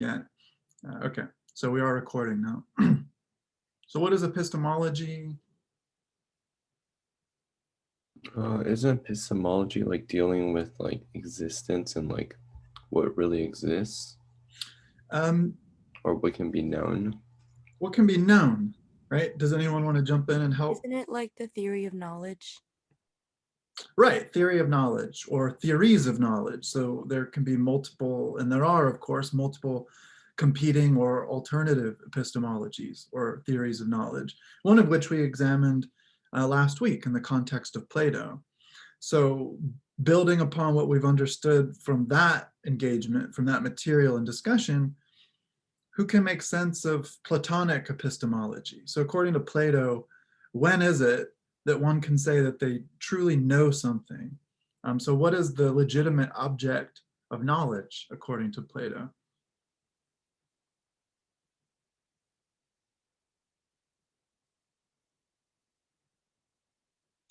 Yeah. Okay, so we are recording now. So what is epistemology? Isn't epistemology like dealing with like existence and like what really exists Um, or what can be known? what can be known, right? Does anyone want to jump in and help? Isn't it like the theory of knowledge? Right, theory of knowledge or theories of knowledge. So there can be multiple, and there are, of course, multiple competing or alternative epistemologies or theories of knowledge, one of which we examined last week in the context of Plato. So building upon what we've understood from that engagement, from that material and discussion, who can make sense of Platonic epistemology? So according to Plato, when is it that one can say that they truly know something? So what is the legitimate object of knowledge according to Plato?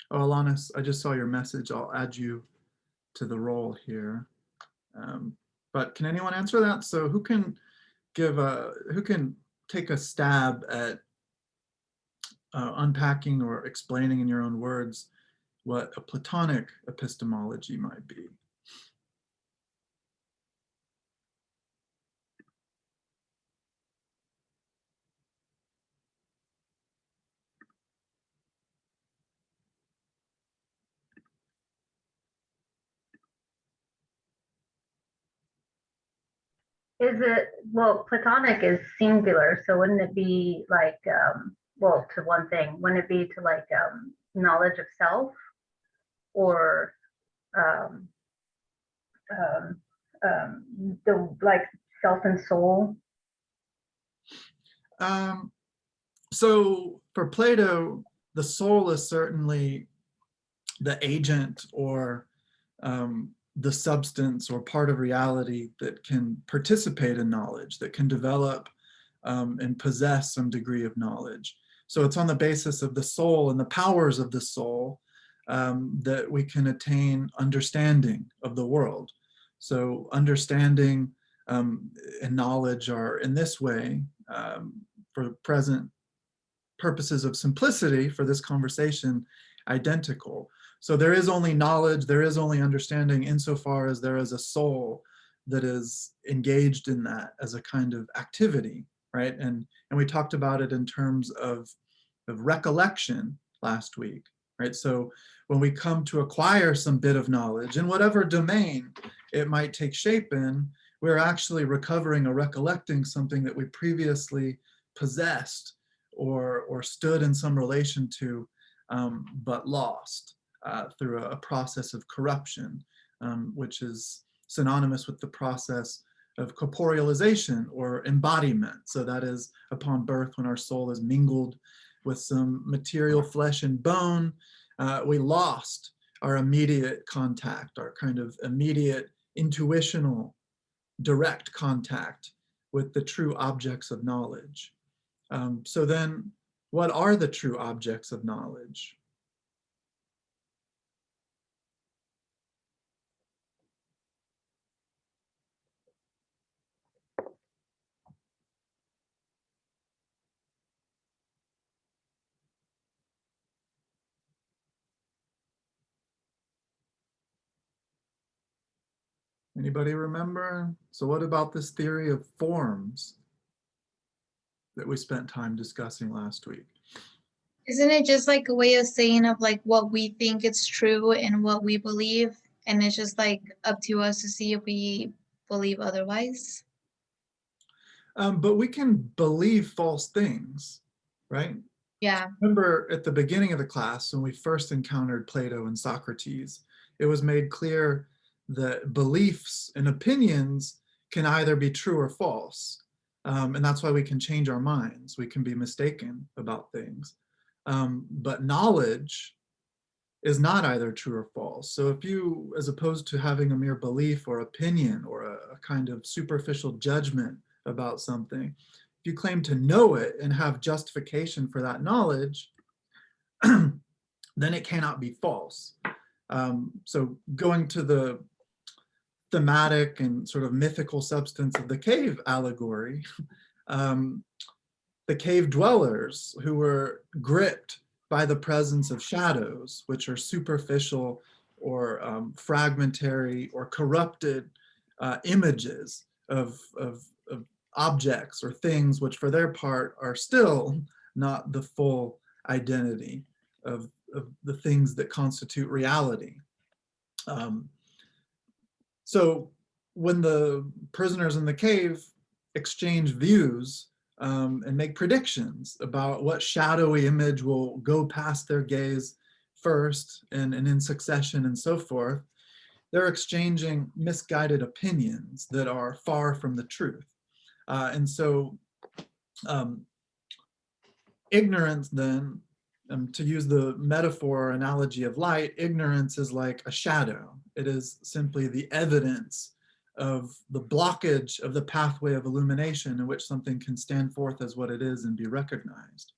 Oh, Alanis, I just saw your message. I'll add you to the roll here. But can anyone answer that? So who can take a stab at unpacking or explaining in your own words what a Platonic epistemology might be? Is it, well, Platonic is singular, so wouldn't it be like, well, to one thing, wouldn't it be to like knowledge of self or um, the like self and soul? So for Plato, the soul is certainly the agent or the substance or part of reality that can participate in knowledge, that can develop and possess some degree of knowledge. So it's on the basis of the soul and the powers of the soul that we can attain understanding of the world. So understanding and knowledge are in this way, for present purposes of simplicity for this conversation, identical. So there is only knowledge, there is only understanding insofar as there is a soul that is engaged in that as a kind of activity, right? And we talked about it in terms of recollection last week, right? So when we come to acquire some bit of knowledge in whatever domain it might take shape in, we're actually recovering or recollecting something that we previously possessed or stood in some relation to, but lost through a process of corruption, which is synonymous with the process of corporealization or embodiment. So that is upon birth, when our soul is mingled with some material flesh and bone, we lost our immediate contact, our kind of immediate intuitional direct contact with the true objects of knowledge. So then, what are the true objects of knowledge? Anybody remember? So what about this theory of forms that we spent time discussing last week? Isn't it just like a way of saying of like what we think is true and what we believe? And it's just like up to us to see if we believe otherwise. But we can believe false things, right? Yeah. Remember at the beginning of the class when we first encountered Plato and Socrates, it was made clear that beliefs and opinions can either be true or false. And that's why we can change our minds. We can be mistaken about things. But knowledge is not either true or false. So if you, as opposed to having a mere belief or opinion or a kind of superficial judgment about something, if you claim to know it and have justification for that knowledge, then it cannot be false. So going to the thematic and sort of mythical substance of the cave allegory, the cave dwellers who were gripped by the presence of shadows, which are superficial or fragmentary or corrupted images of objects or things, which for their part are still not the full identity of the things that constitute reality. So when the prisoners in the cave exchange views and make predictions about what shadowy image will go past their gaze first and in succession and so forth, they're exchanging misguided opinions that are far from the truth. And so ignorance then, to use the metaphor or analogy of light, ignorance is like a shadow. It is simply the evidence of the blockage of the pathway of illumination in which something can stand forth as what it is and be recognized.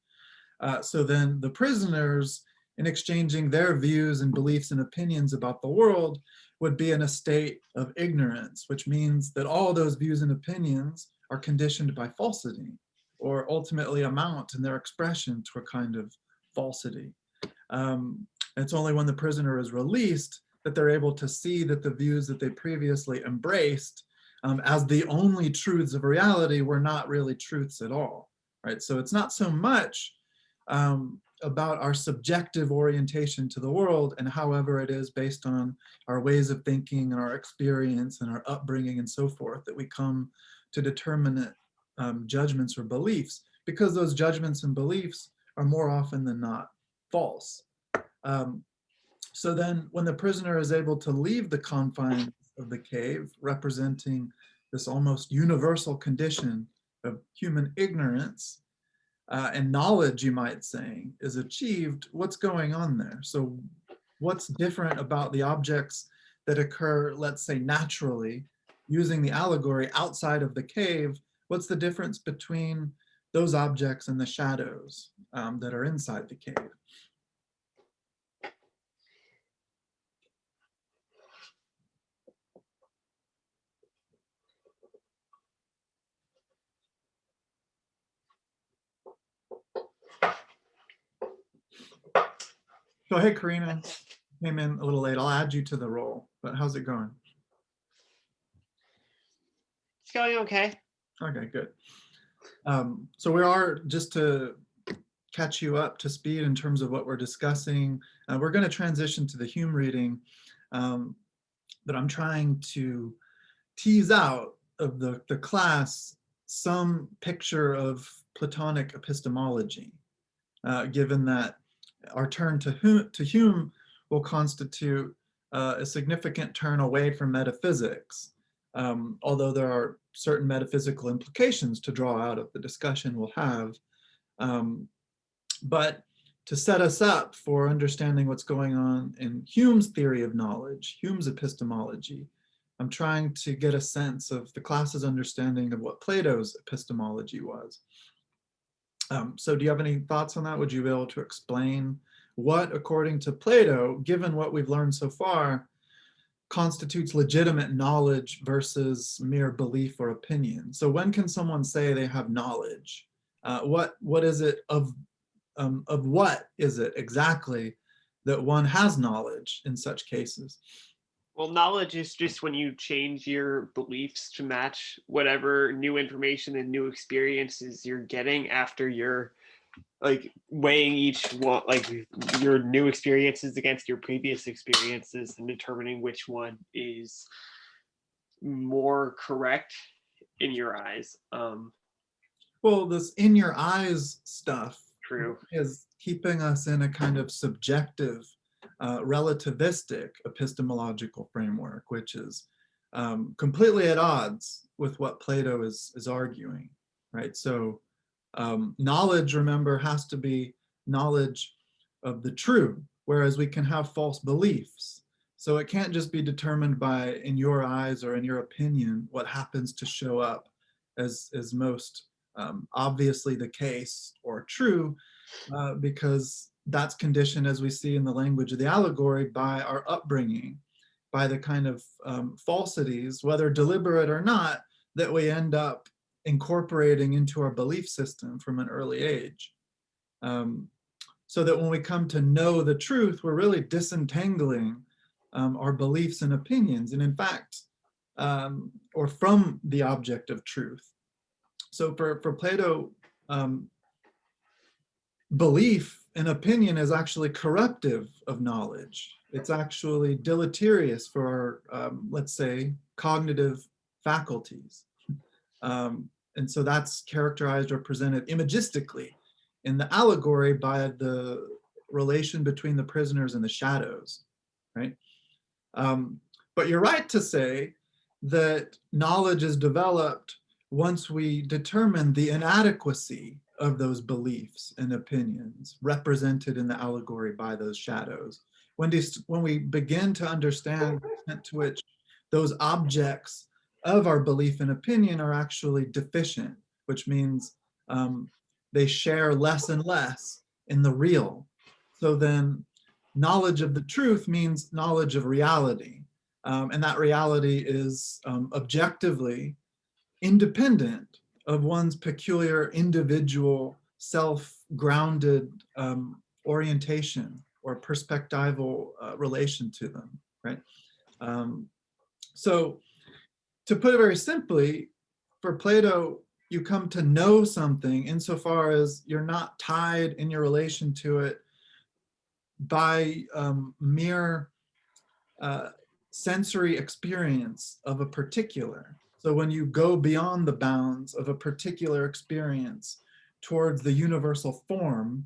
So then the prisoners, in exchanging their views and beliefs and opinions about the world, would be in a state of ignorance, which means that all those views and opinions are conditioned by falsity, or ultimately amount in their expression to a kind of falsity. It's only when the prisoner is released that they're able to see that the views that they previously embraced as the only truths of reality were not really truths at all, right? So it's not so much about our subjective orientation to the world and however it is based on our ways of thinking and our experience and our upbringing and so forth that we come to determinate judgments or beliefs, because those judgments and beliefs are more often than not false. So then when the prisoner is able to leave the confines of the cave, representing this almost universal condition of human ignorance, and knowledge, you might say, is achieved, what's going on there? So what's different about the objects that occur, let's say, naturally, using the allegory outside of the cave? What's the difference between those objects and the shadows that are inside the cave? So hey, Karina, came in a little late. I'll add you to the roll, but how's it going? It's going okay. Okay, good. So we are, just to catch you up to speed in terms of what we're discussing, we're going to transition to the Hume reading, but I'm trying to tease out of the class some picture of Platonic epistemology, given that our turn to Hume will constitute a significant turn away from metaphysics, although there are certain metaphysical implications to draw out of the discussion we'll have. But to set us up for understanding what's going on in Hume's theory of knowledge, Hume's epistemology, I'm trying to get a sense of the class's understanding of what Plato's epistemology was. So do you have any thoughts on that? Would you be able to explain what, according to Plato, given what we've learned so far, constitutes legitimate knowledge versus mere belief or opinion? So when can someone say they have knowledge? What is it of what is it exactly that one has knowledge in such cases? Well, knowledge is just when you change your beliefs to match whatever new information and new experiences you're getting after you're like weighing each one, like your new experiences against your previous experiences and determining which one is more correct in your eyes. Well, this in your eyes stuff True. is keeping us in a kind of subjective, relativistic epistemological framework, which is completely at odds with what Plato is arguing, right? So knowledge, remember, has to be knowledge of the true, whereas we can have false beliefs. So it can't just be determined by, in your eyes or in your opinion, what happens to show up as most obviously the case or true, because that's conditioned, as we see in the language of the allegory, by our upbringing, by the kind of falsities, whether deliberate or not, that we end up incorporating into our belief system from an early age. So that when we come to know the truth, we're really disentangling our beliefs and opinions, and in fact, or from the object of truth. So for Plato, belief and opinion is actually corruptive of knowledge. It's actually deleterious for our, let's say, cognitive faculties. And so that's characterized or presented imagistically in the allegory by the relation between the prisoners and the shadows, right? But you're right to say that knowledge is developed once we determine the inadequacy of those beliefs and opinions represented in the allegory by those shadows. When we begin to understand the extent to which those objects of our belief and opinion are actually deficient, which means they share less and less in the real. So then knowledge of the truth means knowledge of reality. And that reality is objectively independent of one's peculiar individual self-grounded orientation or perspectival relation to them, right? So to put it very simply, for Plato, you come to know something insofar as you're not tied in your relation to it by mere sensory experience of a particular. So when you go beyond the bounds of a particular experience towards the universal form,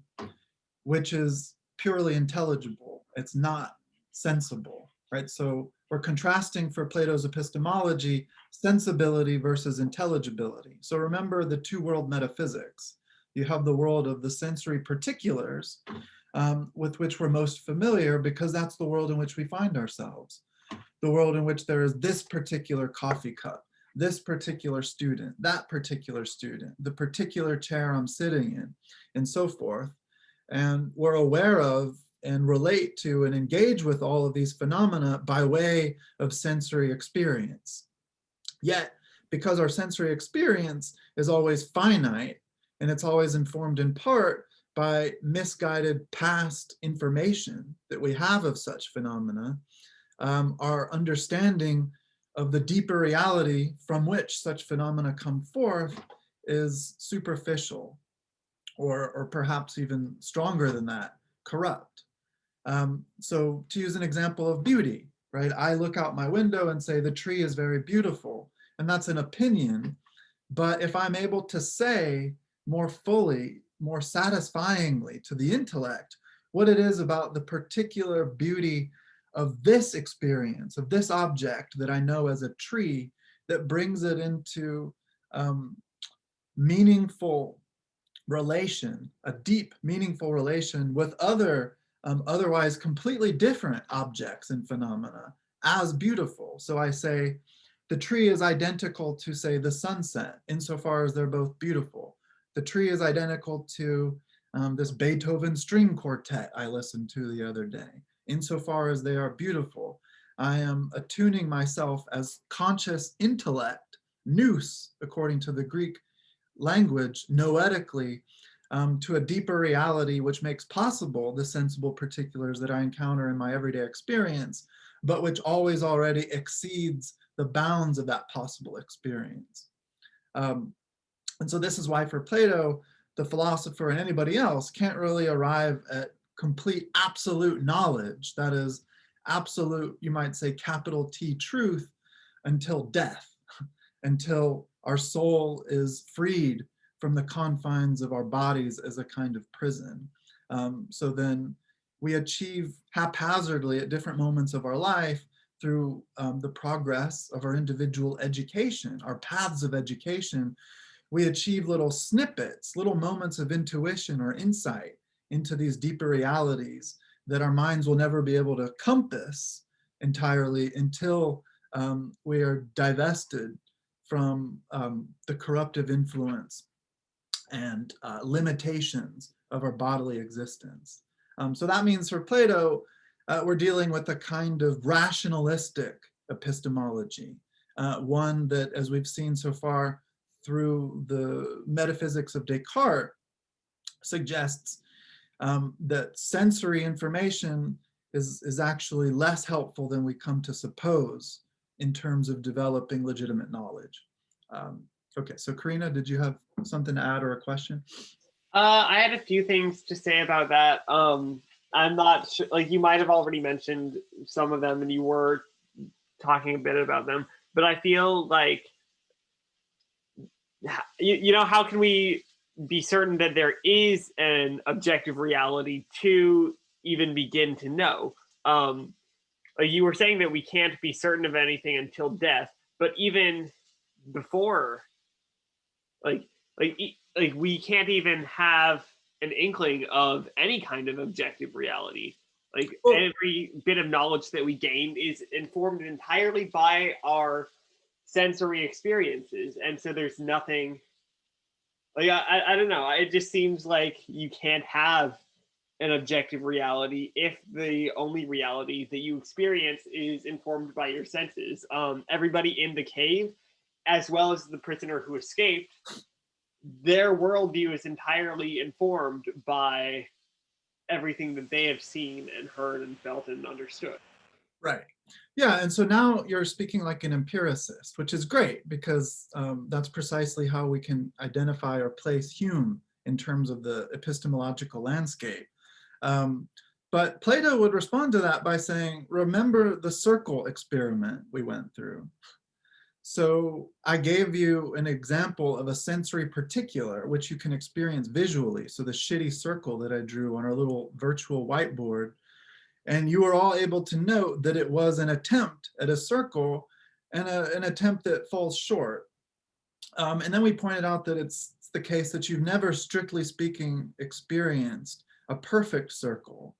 which is purely intelligible, it's not sensible, right? So we're contrasting for Plato's epistemology, sensibility versus intelligibility. So remember the two-world metaphysics. You have the world of the sensory particulars with which we're most familiar because that's the world in which we find ourselves. The world in which there is this particular coffee cup, this particular student, that particular student, the particular chair I'm sitting in, and so forth. And we're aware of and relate to and engage with all of these phenomena by way of sensory experience. Yet, because our sensory experience is always finite, and it's always informed in part by misguided past information that we have of such phenomena, our understanding of the deeper reality from which such phenomena come forth is superficial, or perhaps even stronger than that, corrupt. So to use an example of beauty, right? I look out my window and say the tree is very beautiful, and that's an opinion. But if I'm able to say more fully, more satisfyingly to the intellect what it is about the particular beauty of this experience, of this object that I know as a tree, that brings it into meaningful relation, a deep, meaningful relation with other otherwise completely different objects and phenomena as beautiful. So I say the tree is identical to, say, the sunset insofar as they're both beautiful. The tree is identical to this Beethoven string quartet I listened to the other day, insofar as they are beautiful. I am attuning myself as conscious intellect, nous, according to the Greek language, noetically, to a deeper reality which makes possible the sensible particulars that I encounter in my everyday experience, but which always already exceeds the bounds of that possible experience. And so this is why for Plato, the philosopher and anybody else can't really arrive at complete absolute knowledge, that is absolute, you might say, capital T truth, until death, until our soul is freed from the confines of our bodies as a kind of prison. So then we achieve haphazardly at different moments of our life through the progress of our individual education, our paths of education, we achieve little snippets, little moments of intuition or insight into these deeper realities that our minds will never be able to compass entirely until we are divested from the corruptive influence and limitations of our bodily existence. So that means for Plato, we're dealing with a kind of rationalistic epistemology, one that, as we've seen so far through the metaphysics of Descartes, suggests that sensory information is actually less helpful than we come to suppose in terms of developing legitimate knowledge. Okay, so Karina, did you have something to add or a question? I had a few things to say about that. I'm not sure, like you might have already mentioned some of them and you were talking a bit about them, but I feel like, you know, how can we be certain that there is an objective reality to even begin to know? Like you were saying that we can't be certain of anything until death, but even before, like we can't even have an inkling of any kind of objective reality. Like every bit of knowledge that we gain is informed entirely by our sensory experiences, and so there's nothing, like I don't know, it just seems like you can't have an objective reality if the only reality that you experience is informed by your senses. Everybody in the cave, as well as the prisoner who escaped, their worldview is entirely informed by everything that they have seen and heard and felt and understood. Right. Yeah, and so now you're speaking like an empiricist, which is great because that's precisely how we can identify or place Hume in terms of the epistemological landscape. But Plato would respond to that by saying, remember the circle experiment we went through. So I gave you an example of a sensory particular, which you can experience visually. So the shitty circle that I drew on our little virtual whiteboard, and you were all able to note that it was an attempt at a circle and an attempt that falls short. And then we pointed out that it's the case that you've never, strictly speaking, experienced a perfect circle.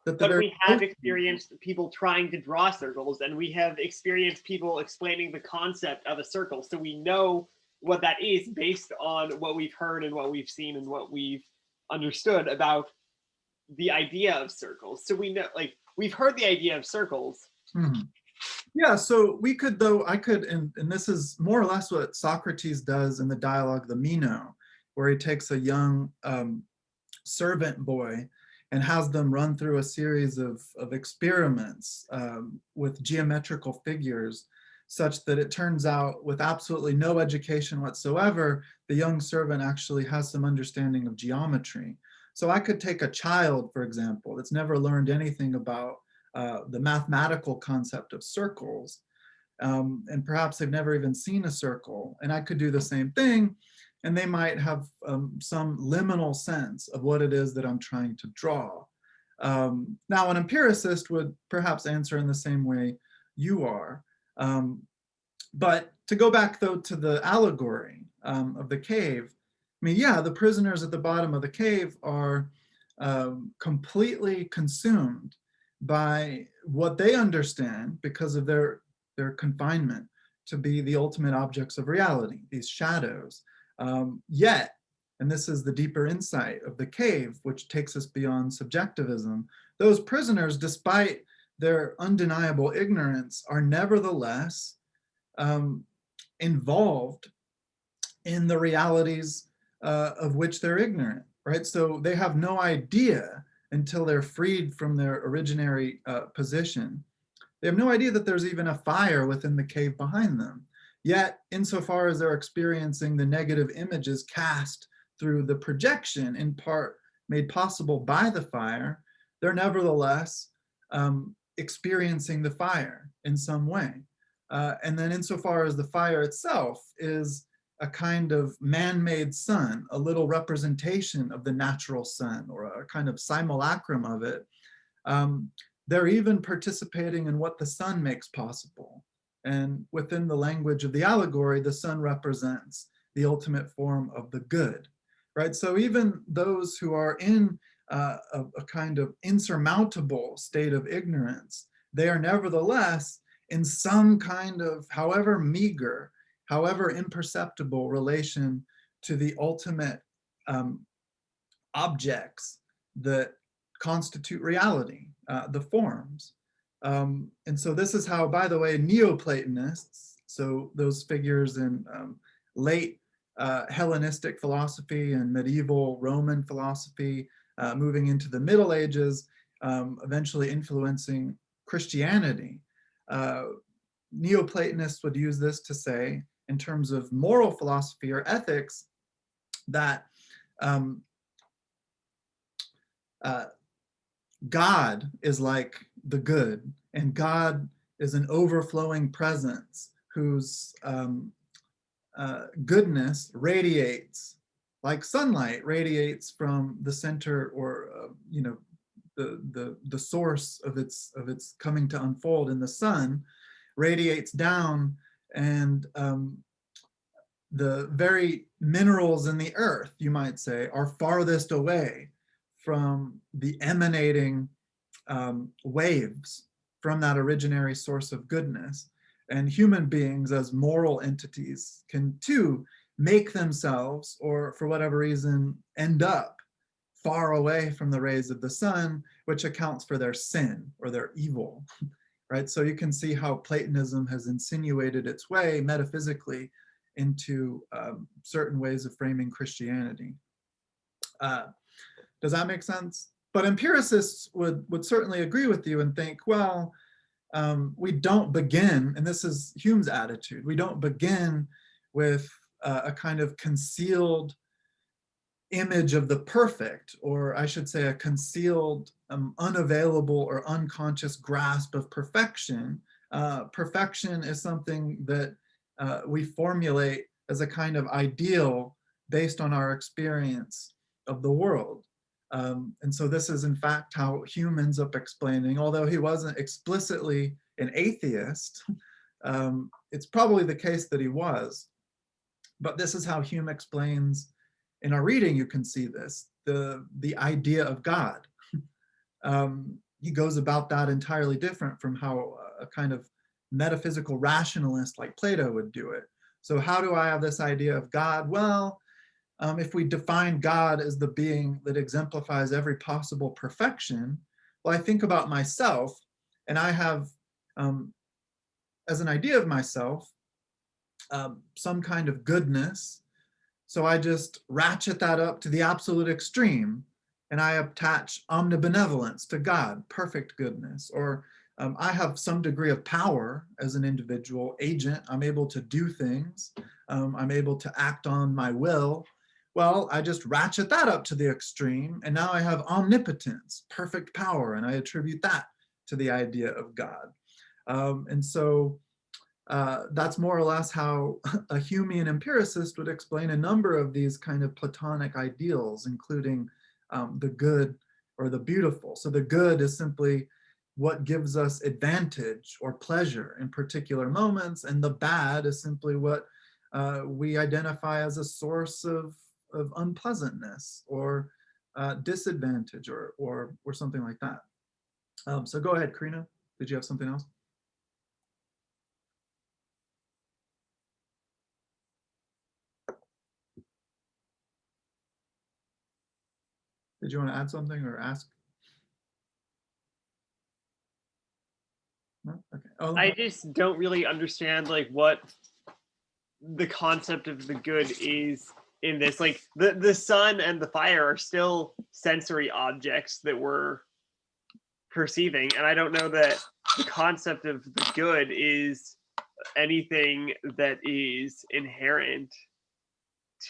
But we have experienced people trying to draw circles, and we have experienced people explaining the concept of a circle. So we know what that is based on what we've heard and what we've seen and what we've understood about the idea of circles. So we know, like, we've heard the idea of circles. Mm-hmm. Yeah, so we could, though, I could, and this is more or less what Socrates does in the dialogue, the Meno, where he takes a young servant boy and has them run through a series of experiments with geometrical figures, such that it turns out with absolutely no education whatsoever, the young servant actually has some understanding of geometry. So I could take a child, for example, that's never learned anything about the mathematical concept of circles, and perhaps they've never even seen a circle, and I could do the same thing, and they might have some liminal sense of what it is that I'm trying to draw. Now, an empiricist would perhaps answer in the same way you are. But to go back, though, to the allegory of the cave, I mean, yeah, the prisoners at the bottom of the cave are completely consumed by what they understand because of their confinement to be the ultimate objects of reality, these shadows. Yet, and this is the deeper insight of the cave, which takes us beyond subjectivism, those prisoners, despite their undeniable ignorance, are nevertheless involved in the realities of which they're ignorant, right? So they have no idea until they're freed from their originary position. They have no idea that there's even a fire within the cave behind them. Yet, insofar as they're experiencing the negative images cast through the projection, in part made possible by the fire, they're nevertheless experiencing the fire in some way. And then insofar as the fire itself is a kind of man-made sun, a little representation of the natural sun, or a kind of simulacrum of it, they're even participating in what the sun makes possible. And within the language of the allegory, the sun represents the ultimate form of the good, right? So even those who are in a kind of insurmountable state of ignorance, they are nevertheless in some kind of, however meager, however imperceptible relation to the ultimate objects that constitute reality. the forms. And so this is how, by the way, Neoplatonists, so those figures in late Hellenistic philosophy and medieval Roman philosophy, moving into the Middle Ages, eventually influencing Christianity. Neoplatonists would use this to say, in terms of moral philosophy or ethics, that God is like the good, and God is an overflowing presence whose goodness radiates like sunlight radiates from the center, or you know, the source of its coming to unfold in the sun, radiates down, and the very minerals in the earth, you might say, are farthest away from the emanating waves from that originary source of goodness. And human beings as moral entities can too make themselves, or for whatever reason, end up far away from the rays of the sun, which accounts for their sin or their evil, right? So you can see how Platonism has insinuated its way metaphysically into certain ways of framing Christianity. Does that make sense? But empiricists would certainly agree with you and think, well, we don't begin, and this is Hume's attitude, we don't begin with a kind of concealed image of the perfect, or I should say a concealed, unavailable or unconscious grasp of perfection. Perfection is something that we formulate as a kind of ideal based on our experience of the world. And so this is in fact how Hume ends up explaining, although he wasn't explicitly an atheist, it's probably the case that he was, but this is how Hume explains, in our reading you can see this, the idea of God. He goes about that entirely different from how a kind of metaphysical rationalist like Plato would do it. So how do I have this idea of God? Well, if we define God as the being that exemplifies every possible perfection, well, I think about myself, and I have, as an idea of myself, some kind of goodness. So I just ratchet that up to the absolute extreme, and I attach omnibenevolence to God, perfect goodness. Or I have some degree of power as an individual agent. I'm able to do things. I'm able to act on my will. Well, I just ratchet that up to the extreme, and now I have omnipotence, perfect power, and I attribute that to the idea of God. And so that's more or less how a Humean empiricist would explain a number of these kind of Platonic ideals, including the good or the beautiful. So the good is simply what gives us advantage or pleasure in particular moments, and the bad is simply what we identify as a source of unpleasantness or disadvantage or something like that. So go ahead, Karina. Did you have something else? Did you want to add something or ask? No? Okay. Oh, I just don't really understand like what the concept of the good is in this. Like the sun and the fire are still sensory objects that we're perceiving, and I don't know that the concept of the good is anything that is inherent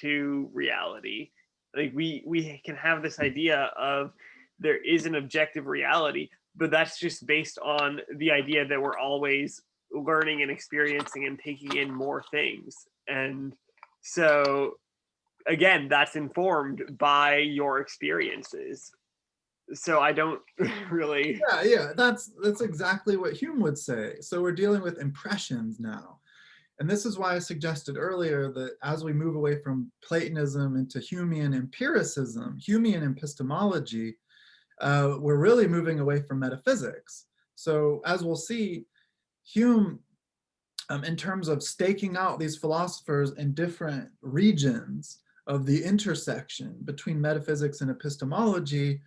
to reality. Like we can have this idea of there is an objective reality, but that's just based on the idea that we're always learning and experiencing and taking in more things. And so again, that's informed by your experiences. So I don't really. Yeah, that's exactly what Hume would say. So we're dealing with impressions now. And this is why I suggested earlier that as we move away from Platonism into Humean empiricism, Humean epistemology, we're really moving away from metaphysics. So as we'll see, Hume, in terms of staking out these philosophers in different regions of the intersection between metaphysics and epistemology,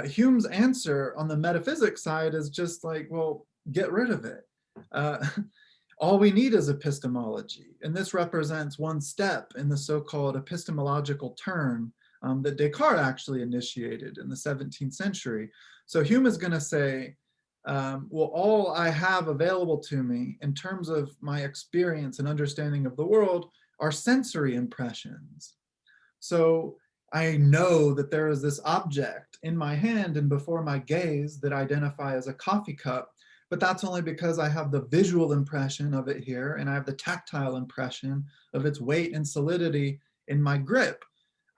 Hume's answer on the metaphysics side is just like, well, get rid of it. All we need is epistemology. And this represents one step in the so-called epistemological turn that Descartes actually initiated in the 17th century. So Hume is going to say, well, all I have available to me in terms of my experience and understanding of the world are sensory impressions. So I know that there is this object in my hand and before my gaze that I identify as a coffee cup, but that's only because I have the visual impression of it here and I have the tactile impression of its weight and solidity in my grip.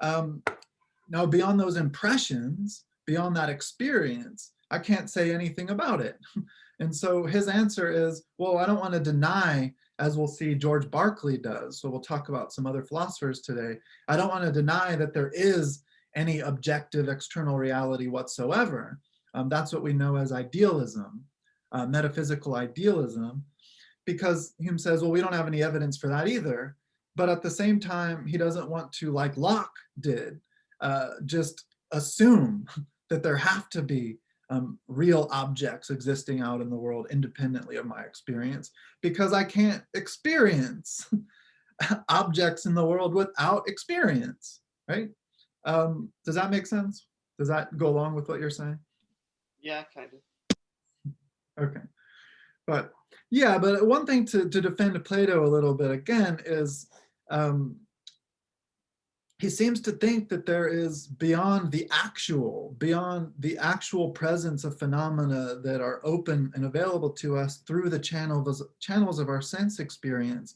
Now, beyond those impressions, beyond that experience, I can't say anything about it. And so his answer is, well, I don't want to deny, as we'll see George Berkeley does, so we'll talk about some other philosophers today, I don't want to deny that there is any objective external reality whatsoever. That's what we know as idealism, metaphysical idealism, because Hume says, well, we don't have any evidence for that either. But at the same time, he doesn't want to, like Locke did, just assume that there have to be real objects existing out in the world independently of my experience, because I can't experience objects in the world without experience, right? Does that make sense? Does that go along with what you're saying? Yeah, kind of. Okay. But yeah, but one thing to defend Plato a little bit again is he seems to think that there is beyond the actual presence of phenomena that are open and available to us through the channels of our sense experience.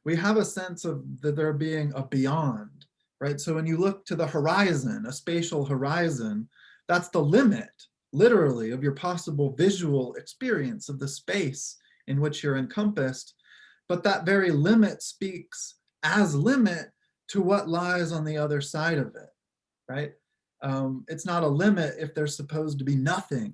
We have a sense of that there being a beyond, right? So when you look to the horizon, a spatial horizon, that's the limit, literally, of your possible visual experience of the space in which you're encompassed. But that very limit speaks as limit to what lies on the other side of it, right? It's not a limit if there's supposed to be nothing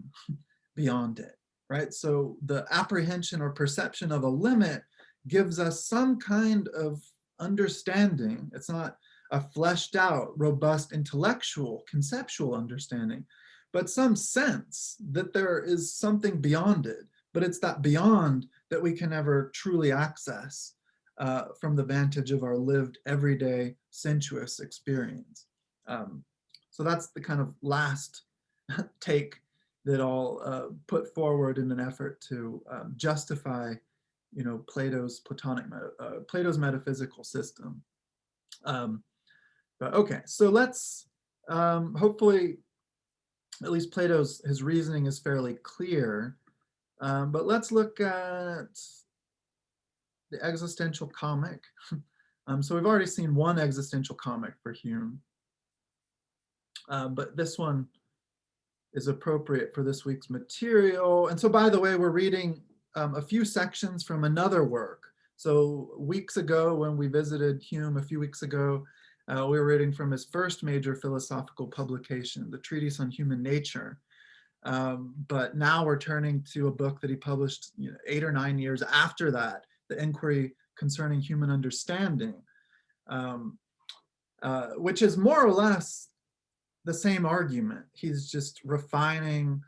beyond it, right? So the apprehension or perception of a limit gives us some kind of understanding. It's not a fleshed out, robust, intellectual, conceptual understanding, but some sense that there is something beyond it. But it's that beyond that we can never truly access from the vantage of our lived everyday sensuous experience. So that's the kind of last take that I'll put forward in an effort to justify, Plato's Plato's metaphysical system. But okay, so let's hopefully, at least his reasoning is fairly clear. But let's look at the existential comic. So we've already seen one existential comic for Hume, but this one is appropriate for this week's material. And so, by the way, we're reading a few sections from another work. So weeks ago, when we visited Hume a few weeks ago, we were reading from his first major philosophical publication, the Treatise on Human Nature. But now we're turning to a book that he published 8 or 9 years after that, The Inquiry Concerning Human Understanding, which is more or less the same argument. He's just refining,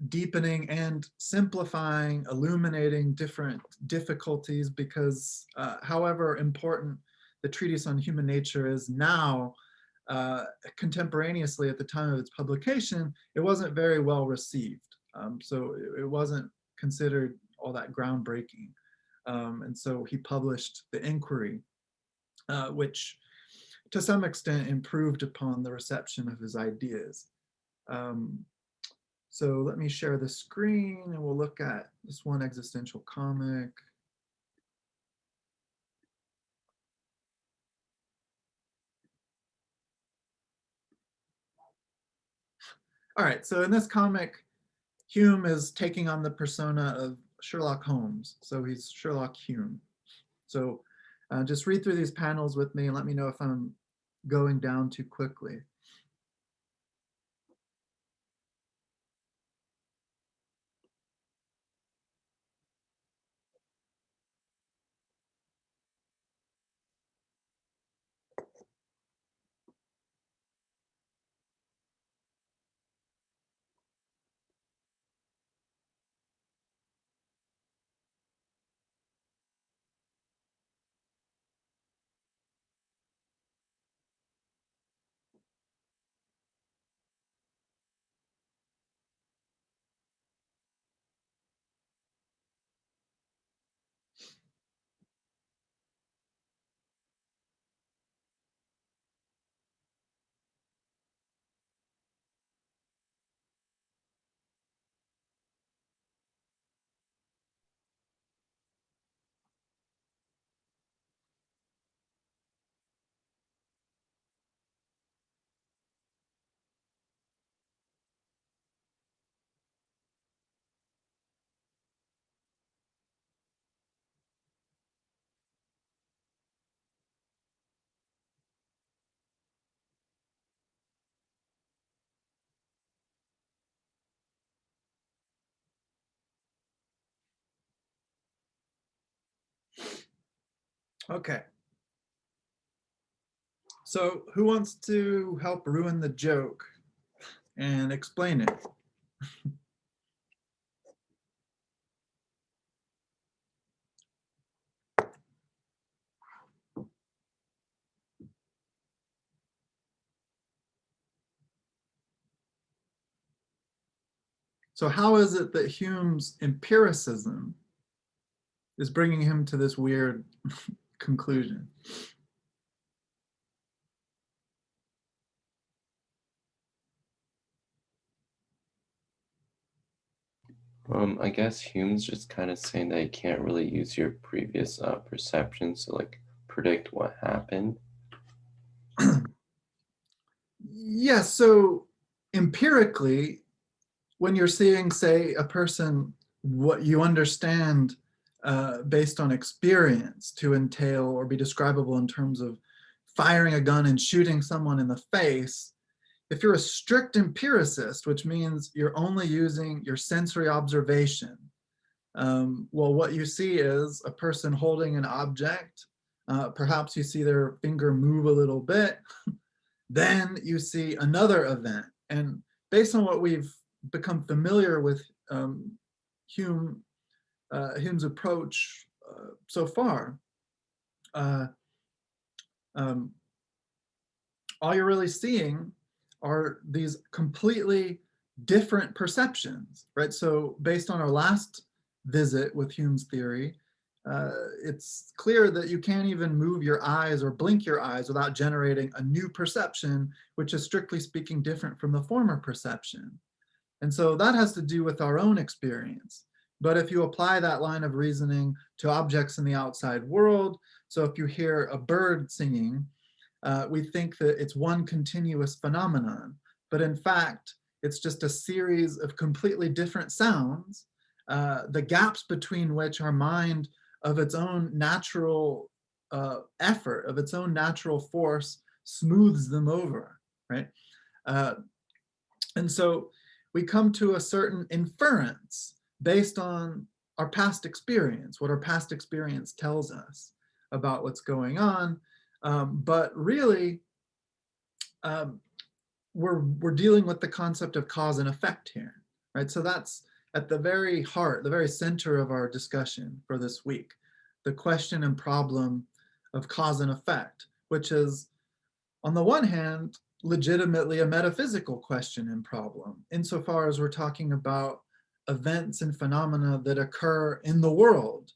deepening, and simplifying, illuminating different difficulties, because however important the Treatise on Human Nature is now, contemporaneously at the time of its publication, it wasn't very well received. So it wasn't considered all that groundbreaking. And so he published The Inquiry, which to some extent improved upon the reception of his ideas. So let me share the screen and we'll look at this one existential comic. All right, so in this comic, Hume is taking on the persona of Sherlock Holmes. So he's Sherlock Hume. So just read through these panels with me and let me know if I'm going down too quickly. Okay. So who wants to help ruin the joke and explain it? So how is it that Hume's empiricism is bringing him to this weird conclusion? I guess Hume's just kind of saying that you can't really use your previous perceptions to like predict what happened. Yeah, so empirically, when you're seeing, say, a person, what you understand based on experience to entail or be describable in terms of firing a gun and shooting someone in the face, if you're a strict empiricist, which means you're only using your sensory observation, well, what you see is a person holding an object. Perhaps you see their finger move a little bit. Then you see another event. And based on what we've become familiar with Hume's approach so far, all you're really seeing are these completely different perceptions, right? So based on our last visit with Hume's theory, it's clear that you can't even move your eyes or blink your eyes without generating a new perception, which is strictly speaking different from the former perception. And so that has to do with our own experience. But if you apply that line of reasoning to objects in the outside world, so if you hear a bird singing, we think that it's one continuous phenomenon. But in fact, it's just a series of completely different sounds, the gaps between which our mind of its own natural effort, of its own natural force, smooths them over, right? And so we come to a certain inference based on our past experience, what our past experience tells us about what's going on. But really, we're dealing with the concept of cause and effect here, right? So that's at the very heart, the very center of our discussion for this week, the question and problem of cause and effect, which is, on the one hand, legitimately a metaphysical question and problem, insofar as we're talking about events and phenomena that occur in the world.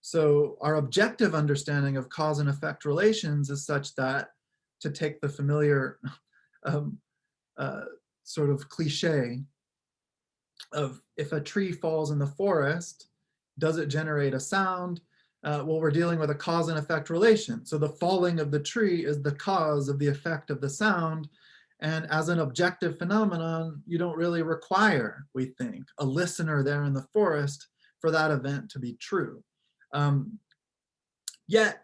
So our objective understanding of cause and effect relations is such that, to take the familiar sort of cliche of, if a tree falls in the forest, does it generate a sound? Well, we're dealing with a cause and effect relation. So the falling of the tree is the cause of the effect of the sound. And as an objective phenomenon, you don't really require, we think, a listener there in the forest for that event to be true. Yet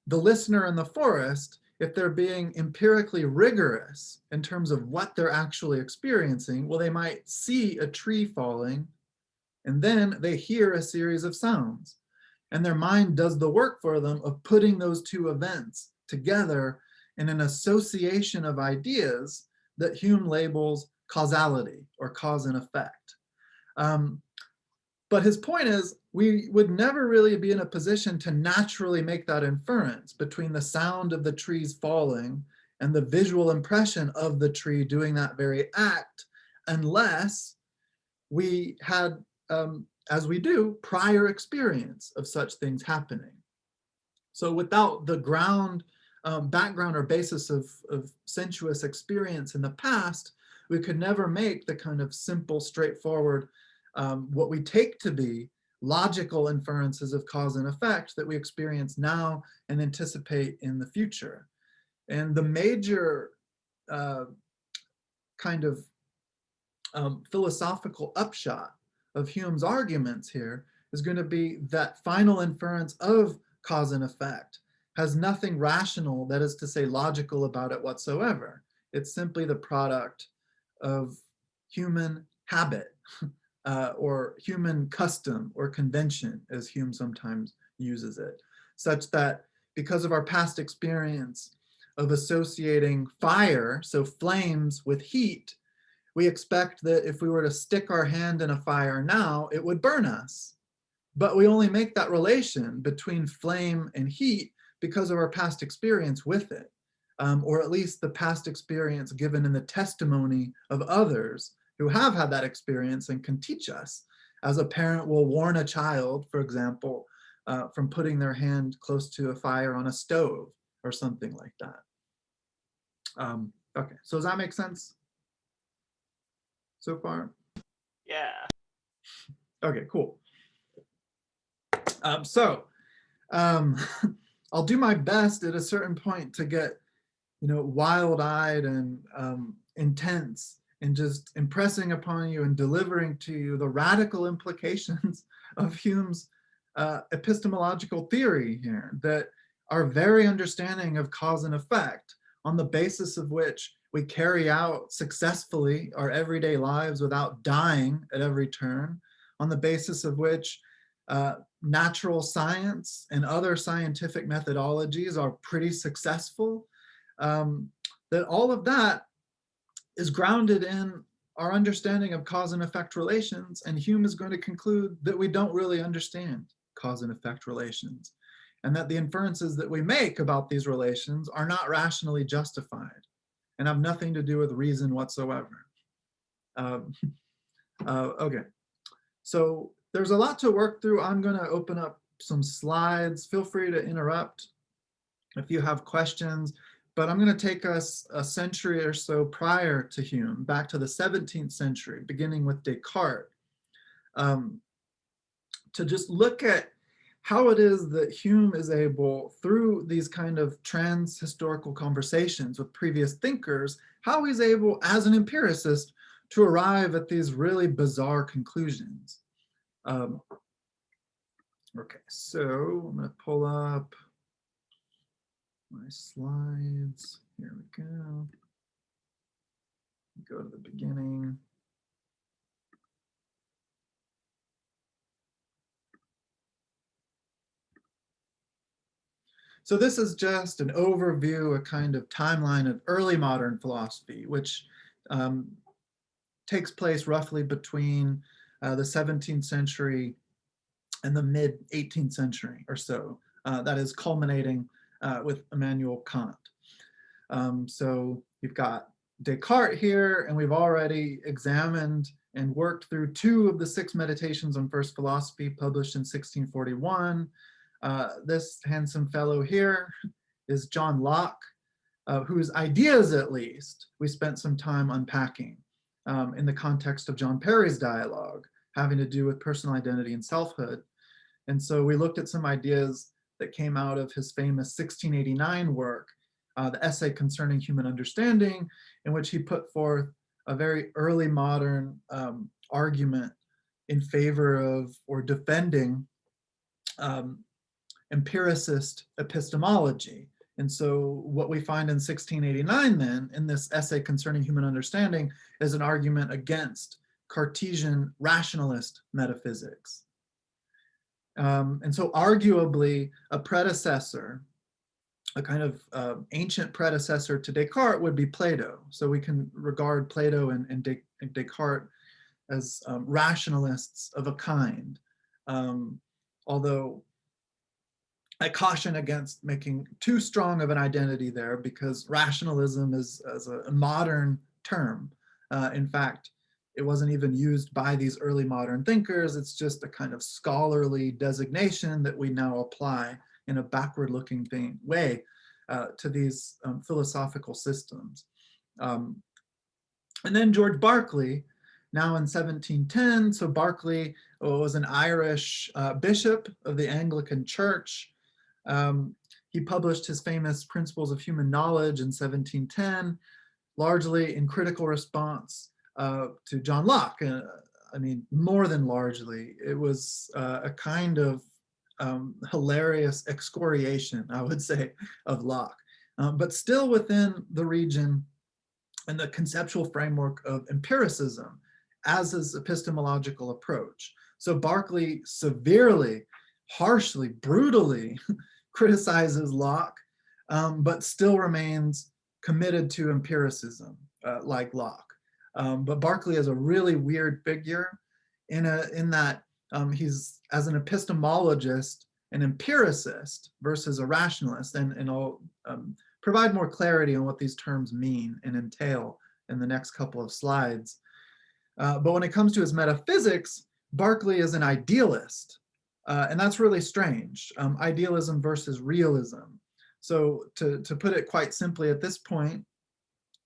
the listener in the forest, if they're being empirically rigorous in terms of what they're actually experiencing, well, they might see a tree falling, and then they hear a series of sounds. And their mind does the work for them of putting those two events together in an association of ideas that Hume labels causality, or cause and effect. But his point is, we would never really be in a position to naturally make that inference between the sound of the trees falling and the visual impression of the tree doing that very act, unless we had, as we do, prior experience of such things happening. So without the background or basis of sensuous experience in the past, we could never make the kind of simple, straightforward, what we take to be logical inferences of cause and effect that we experience now and anticipate in the future. And the major kind of philosophical upshot of Hume's arguments here is going to be that final inference of cause and effect has nothing rational, that is to say logical, about it whatsoever. It's simply the product of human habit, or human custom or convention, as Hume sometimes uses it, such that because of our past experience of associating fire, so flames, with heat, we expect that if we were to stick our hand in a fire now, it would burn us. But we only make that relation between flame and heat because of our past experience with it, or at least the past experience given in the testimony of others who have had that experience and can teach us. As a parent will warn a child, for example, from putting their hand close to a fire on a stove or something like that. Okay, so does that make sense so far? Yeah. Okay, cool. I'll do my best at a certain point to get, wild-eyed and intense and just impressing upon you and delivering to you the radical implications of Hume's epistemological theory here, that our very understanding of cause and effect, on the basis of which we carry out successfully our everyday lives without dying at every turn, on the basis of which natural science and other scientific methodologies are pretty successful, that all of that is grounded in our understanding of cause and effect relations, and Hume is going to conclude that we don't really understand cause and effect relations, and that the inferences that we make about these relations are not rationally justified and have nothing to do with reason whatsoever. Okay, so there's a lot to work through. I'm going to open up some slides. Feel free to interrupt if you have questions, but I'm going to take us a century or so prior to Hume, back to the 17th century, beginning with Descartes, to just look at how it is that Hume is able, through these kind of trans-historical conversations with previous thinkers, how he's able, as an empiricist, to arrive at these really bizarre conclusions. Okay, so I'm going to pull up my slides. Here we go. Go to the beginning. So this is just an overview, a kind of timeline of early modern philosophy, which takes place roughly between the 17th century and the mid 18th century or so. That is culminating with Immanuel Kant. So you've got Descartes here, and we've already examined and worked through 2 of the 6 meditations on first philosophy published in 1641. This handsome fellow here is John Locke, whose ideas, at least, we spent some time unpacking in the context of John Perry's dialogue, having to do with personal identity and selfhood. And so we looked at some ideas that came out of his famous 1689 work, the essay concerning human understanding, in which he put forth a very early modern argument in favor of, or defending, empiricist epistemology. And so what we find in 1689 then, in this essay concerning human understanding, is an argument against Cartesian rationalist metaphysics. And so arguably a predecessor, a kind of ancient predecessor to Descartes would be Plato. So we can regard Plato and Descartes as rationalists of a kind. Although I caution against making too strong of an identity there, because rationalism is a modern term. In fact, it wasn't even used by these early modern thinkers. It's just a kind of scholarly designation that we now apply in a backward-looking way to these philosophical systems. And then George Berkeley, now in 1710. So Berkeley was an Irish bishop of the Anglican Church. He published his famous Principles of Human Knowledge in 1710, largely in critical response to John Locke. I mean, more than largely. It was a kind of hilarious excoriation, I would say, of Locke, but still within the region and the conceptual framework of empiricism as his epistemological approach. So Berkeley severely, harshly, brutally criticizes Locke, but still remains committed to empiricism, like Locke. But Berkeley is a really weird figure in that he's, as an epistemologist, an empiricist versus a rationalist, and I'll provide more clarity on what these terms mean and entail in the next couple of slides. But when it comes to his metaphysics, Berkeley is an idealist, and that's really strange. Idealism versus realism. So to put it quite simply at this point,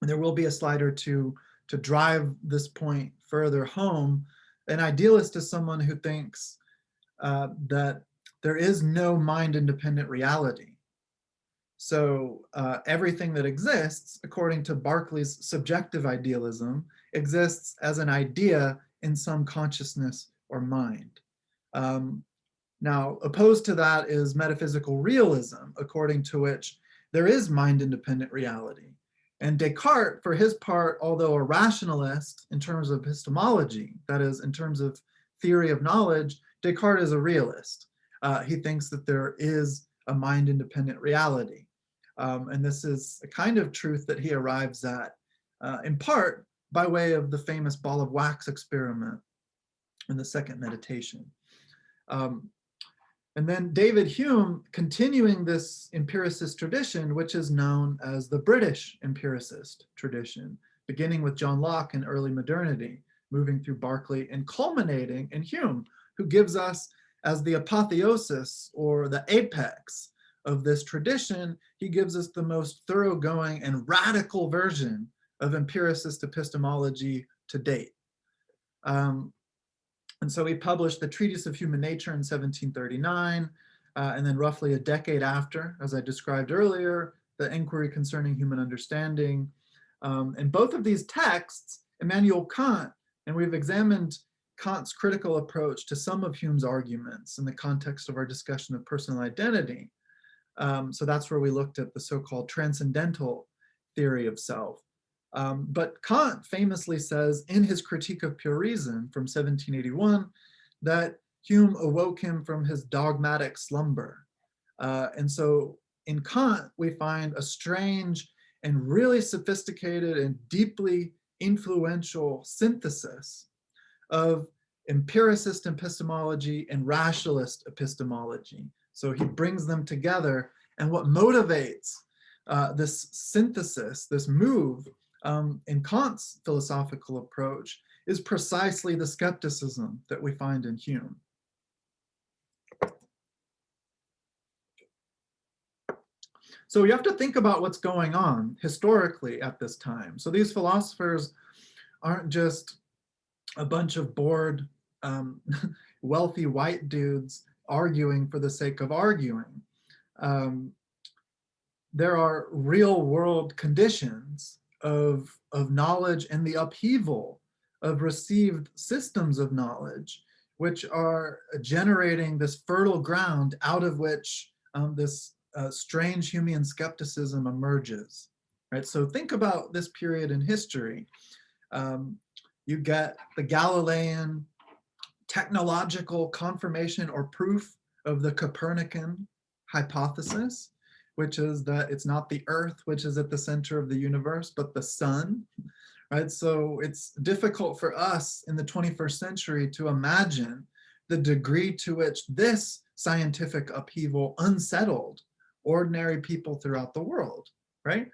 and there will be a slide or two to drive this point further home, an idealist is someone who thinks that there is no mind-independent reality. So everything that exists, according to Berkeley's subjective idealism, exists as an idea in some consciousness or mind. Now, opposed to that is metaphysical realism, according to which there is mind-independent reality. And Descartes, for his part, although a rationalist in terms of epistemology, that is, in terms of theory of knowledge, Descartes is a realist. He thinks that there is a mind-independent reality. And this is a kind of truth that he arrives at, in part, by way of the famous ball of wax experiment in the second meditation. And then David Hume, continuing this empiricist tradition, which is known as the British empiricist tradition, beginning with John Locke in early modernity, moving through Berkeley and culminating in Hume, who gives us, as the apotheosis or the apex of this tradition, he gives us the most thoroughgoing and radical version of empiricist epistemology to date. And so he published the Treatise of Human Nature in 1739, and then roughly a decade after, as I described earlier, the Inquiry Concerning Human Understanding. And both of these texts, Immanuel Kant, and we've examined Kant's critical approach to some of Hume's arguments in the context of our discussion of personal identity. So that's where we looked at the so-called transcendental theory of self. But Kant famously says in his Critique of Pure Reason from 1781 that Hume awoke him from his dogmatic slumber. And so in Kant, we find a strange and really sophisticated and deeply influential synthesis of empiricist epistemology and rationalist epistemology. So he brings them together, and what motivates this synthesis, this move in Kant's philosophical approach, is precisely the skepticism that we find in Hume. So you have to think about what's going on historically at this time. So these philosophers aren't just a bunch of bored, wealthy white dudes arguing for the sake of arguing. There are real world conditions of knowledge and the upheaval of received systems of knowledge, which are generating this fertile ground out of which this strange Humean skepticism emerges, right? So think about this period in history. You get the Galilean technological confirmation or proof of the Copernican hypothesis, which is that it's not the Earth which is at the center of the universe, but the sun, right? So it's difficult for us in the 21st century to imagine the degree to which this scientific upheaval unsettled ordinary people throughout the world, right?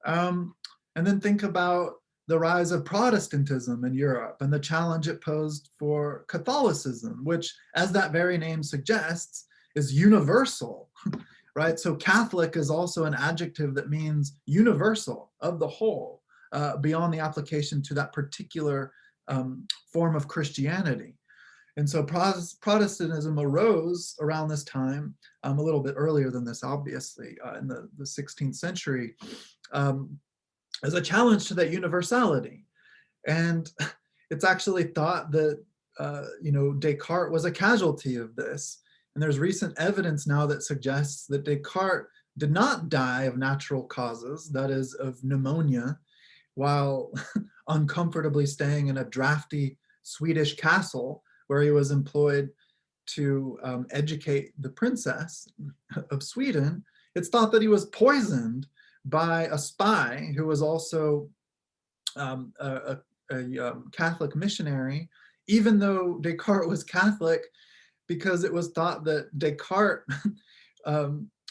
And then think about the rise of Protestantism in Europe and the challenge it posed for Catholicism, which, as that very name suggests, is universal, right? So Catholic is also an adjective that means universal, of the whole, beyond the application to that particular form of Christianity. And so Protestantism arose around this time, a little bit earlier than this, obviously, in the 16th century, as a challenge to that universality. And it's actually thought that Descartes was a casualty of this. And there's recent evidence now that suggests that Descartes did not die of natural causes, that is, of pneumonia, while uncomfortably staying in a drafty Swedish castle where he was employed to educate the princess of Sweden, it's thought that he was poisoned by a spy who was also a Catholic missionary, even though Descartes was Catholic, because it was thought that Descartes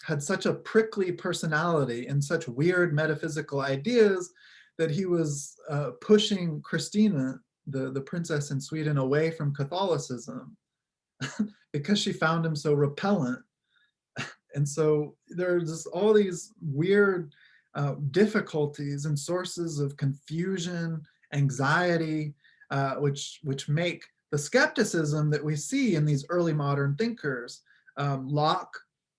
had such a prickly personality and such weird metaphysical ideas that he was pushing Christina, the princess in Sweden, away from Catholicism because she found him so repellent. And so there's all these weird difficulties and sources of confusion, anxiety, which make the skepticism that we see in these early modern thinkers, Locke,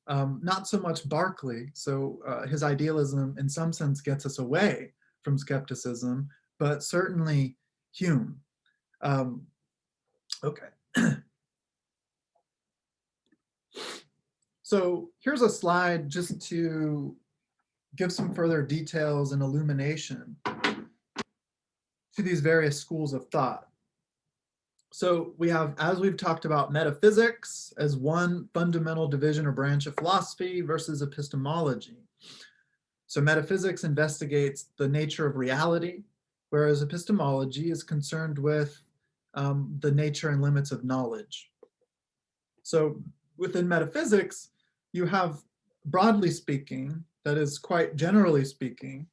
not so much Berkeley. So his idealism in some sense gets us away from skepticism, but certainly Hume. Okay. So here's a slide just to give some further details and illumination to these various schools of thought. So we have, as we've talked about, metaphysics as one fundamental division or branch of philosophy versus epistemology. So metaphysics investigates the nature of reality, whereas epistemology is concerned with the nature and limits of knowledge. So within metaphysics, you have, broadly speaking, that is quite generally speaking,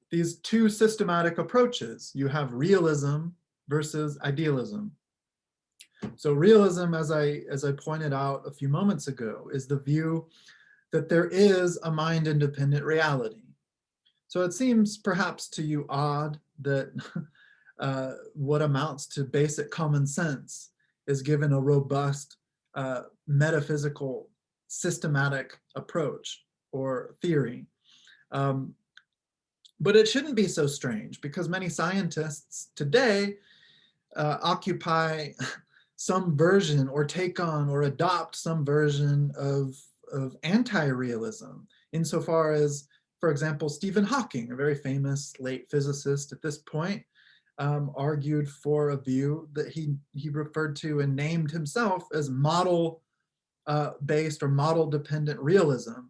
these two systematic approaches. You have realism versus idealism. So realism, as I pointed out a few moments ago, is the view that there is a mind-independent reality. So it seems perhaps to you odd that what amounts to basic common sense is given a robust metaphysical systematic approach or theory. But it shouldn't be so strange, because many scientists today occupy some version or take on or adopt some version of anti-realism, insofar as, for example, Stephen Hawking, a very famous late physicist at this point, argued for a view that he referred to and named himself as model-based or model-dependent realism,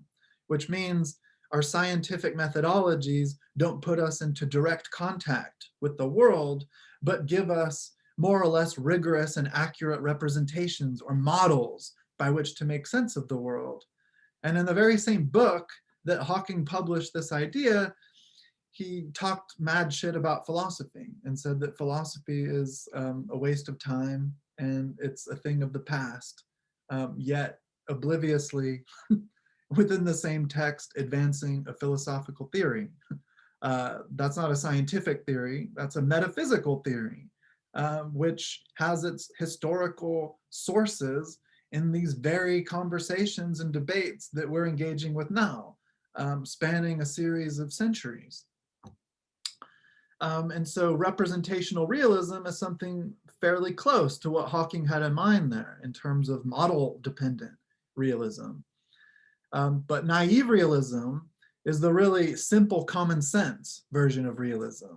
which means our scientific methodologies don't put us into direct contact with the world, but give us more or less rigorous and accurate representations or models by which to make sense of the world. And in the very same book that Hawking published this idea, he talked mad shit about philosophy and said that philosophy is a waste of time and it's a thing of the past, yet obliviously within the same text advancing a philosophical theory. That's not a scientific theory, that's a metaphysical theory, which has its historical sources in these very conversations and debates that we're engaging with now, spanning a series of centuries. And so representational realism is something fairly close to what Hawking had in mind there in terms of model-dependent realism. But naive realism is the really simple common sense version of realism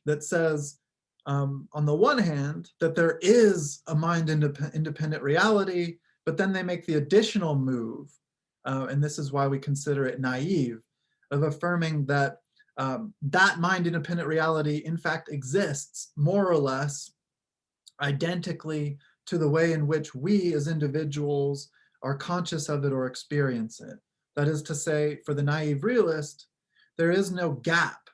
that says, on the one hand, that there is a mind-independent reality, but then they make the additional move, and this is why we consider it naive, of affirming that that mind-independent reality in fact exists more or less identically to the way in which we as individuals are conscious of it or experience it. That is to say, for the naive realist, there is no gap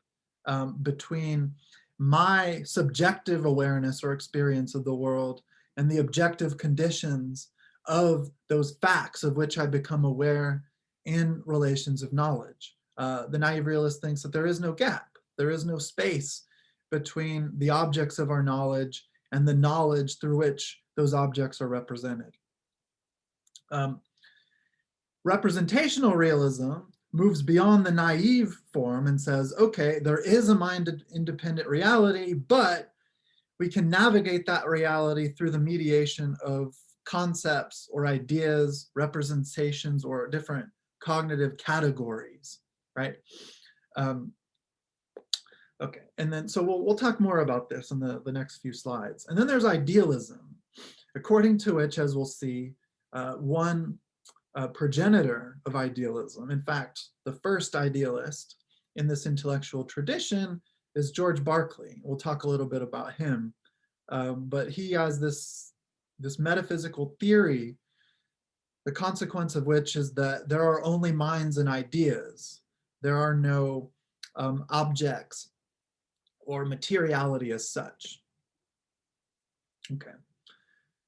between my subjective awareness or experience of the world and the objective conditions of those facts of which I become aware in relations of knowledge. The naive realist thinks that there is no gap, there is no space between the objects of our knowledge and the knowledge through which those objects are represented. Representational realism moves beyond the naive form and says, okay, there is a mind-independent reality, but we can navigate that reality through the mediation of concepts or ideas, representations, or different cognitive categories, right? Okay, and then so we'll talk more about this in the next few slides. And then there's idealism, according to which, as we'll see, one progenitor of idealism. In fact, the first idealist in this intellectual tradition is George Berkeley. We'll talk a little bit about him. But he has this metaphysical theory, the consequence of which is that there are only minds and ideas. There are no objects or materiality as such. Okay,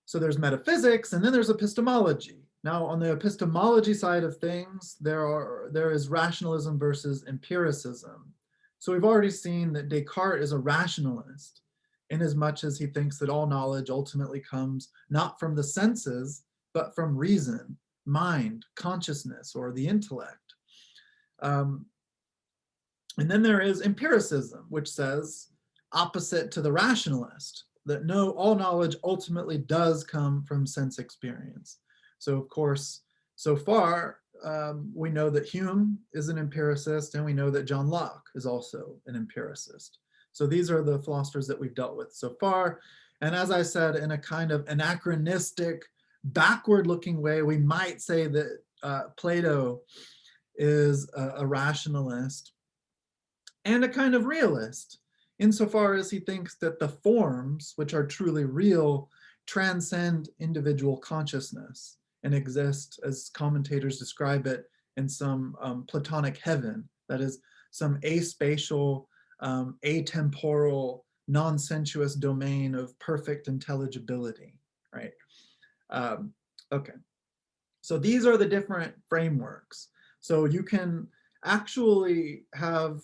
so there's metaphysics, and then there's epistemology. Now, on the epistemology side of things, there is rationalism versus empiricism. So we've already seen that Descartes is a rationalist, in as much as he thinks that all knowledge ultimately comes not from the senses, but from reason, mind, consciousness, or the intellect. And then there is empiricism, which says, opposite to the rationalist, that no, all knowledge ultimately does come from sense experience. So of course, so far, we know that Hume is an empiricist, and we know that John Locke is also an empiricist. So these are the philosophers that we've dealt with so far. And as I said, in a kind of anachronistic, backward-looking way, we might say that Plato is a rationalist and a kind of realist, insofar as he thinks that the forms, which are truly real, transcend individual consciousness and exist, as commentators describe it, in some Platonic heaven, that is, some aspatial, atemporal, non-sensuous domain of perfect intelligibility, right? Okay, so these are the different frameworks. So you can actually have,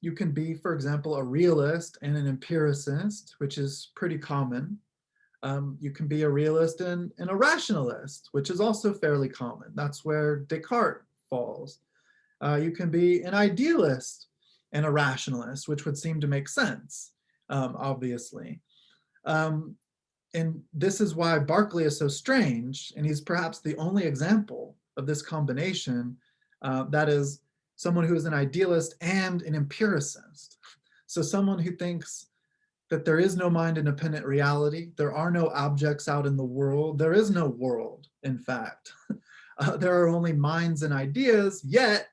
you can be, for example, a realist and an empiricist, which is pretty common. You can be a realist and a rationalist, which is also fairly common. That's where Descartes falls. You can be an idealist and a rationalist, which would seem to make sense, obviously. And this is why Berkeley is so strange, and he's perhaps the only example of this combination, that is someone who is an idealist and an empiricist. So someone who thinks that there is no mind-independent reality, there are no objects out in the world, there is no world, in fact. There are only minds and ideas, yet